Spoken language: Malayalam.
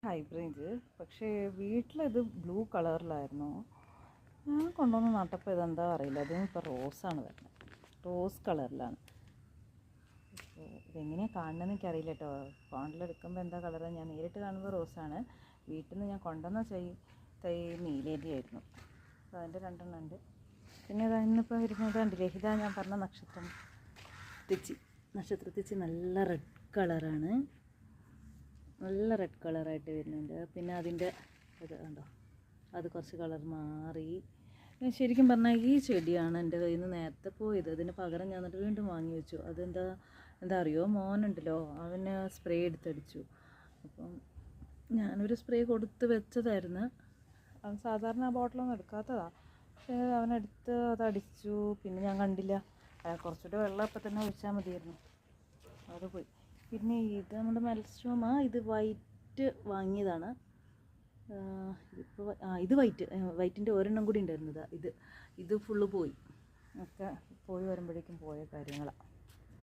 ഹൈബ്രിഡ്. പക്ഷേ വീട്ടിലിത് ബ്ലൂ കളറിലായിരുന്നു. ഞാൻ കൊണ്ടുവന്ന് നട്ടപ്പോൾ ഇതെന്താ അറിയില്ല, ഇതിനിപ്പോൾ റോസാണ് വരുന്നത്. റോസ് കളറിലാണ്. ഇതെങ്ങനെയാണ് കാണുന്നതെന്ന് എനിക്കറിയില്ല കേട്ടോ. ഫോണിലെടുക്കുമ്പോൾ എന്താ കളറ്, ഞാൻ നേരിട്ട് കാണുമ്പോൾ റോസാണ്. വീട്ടിൽ നിന്ന് ഞാൻ കൊണ്ടുവന്ന തൈ നീലേരിയായിരുന്നു. അപ്പോൾ അതിൻ്റെ 2 ഉണ്ട്. പിന്നെ ഇന്നിപ്പോൾ വരുന്നത് കണ്ടില്ലേ, ഇതാ ഞാൻ പറഞ്ഞ നക്ഷത്രത്തിച്ചി നല്ല റെഡ് കളറാണ്. നല്ല റെഡ് കളറായിട്ട് വരുന്നുണ്ട്. പിന്നെ അതിൻ്റെ ഇത് കണ്ടോ, അത് കുറച്ച് കളർ മാറി. ശരിക്കും പറഞ്ഞാൽ ഈ ചെടിയാണ് എൻ്റെ കയ്യിൽ നിന്ന് നേരത്തെ പോയത്. അതിന് പകരം ഞാൻ എന്നിട്ട് വീണ്ടും വാങ്ങി വെച്ചു. എന്താ അറിയോ, മോനുണ്ടല്ലോ, അവന് സ്പ്രേ എടുത്തടിച്ചു. അപ്പം ഞാനൊരു സ്പ്രേ കൊടുത്ത് വെച്ചതായിരുന്നു. അവൻ സാധാരണ ആ ബോട്ടിലൊന്നും എടുക്കാത്തതാണ്. പക്ഷേ അവനെടുത്ത് അതടിച്ചു. പിന്നെ ഞാൻ കണ്ടില്ല. കുറച്ചുകൂടെ വെള്ളം അപ്പം തന്നെ ഒഴിച്ചാൽ മതിയായിരുന്നു. അത് പോയി. പിന്നെ ഇത് നമ്മുടെ മെൽസ്ട്രോമ, ഇത് വൈറ്റ് വാങ്ങിയതാണ്. ഇത് വൈറ്റിൻ്റെ ഒരെണ്ണം കൂടി ഉണ്ടായിരുന്നത്. ഇത് ഫുള്ള് പോയി. ഒക്കെ പോയി വരുമ്പോഴേക്കും പോയ കാര്യങ്ങളാണ്.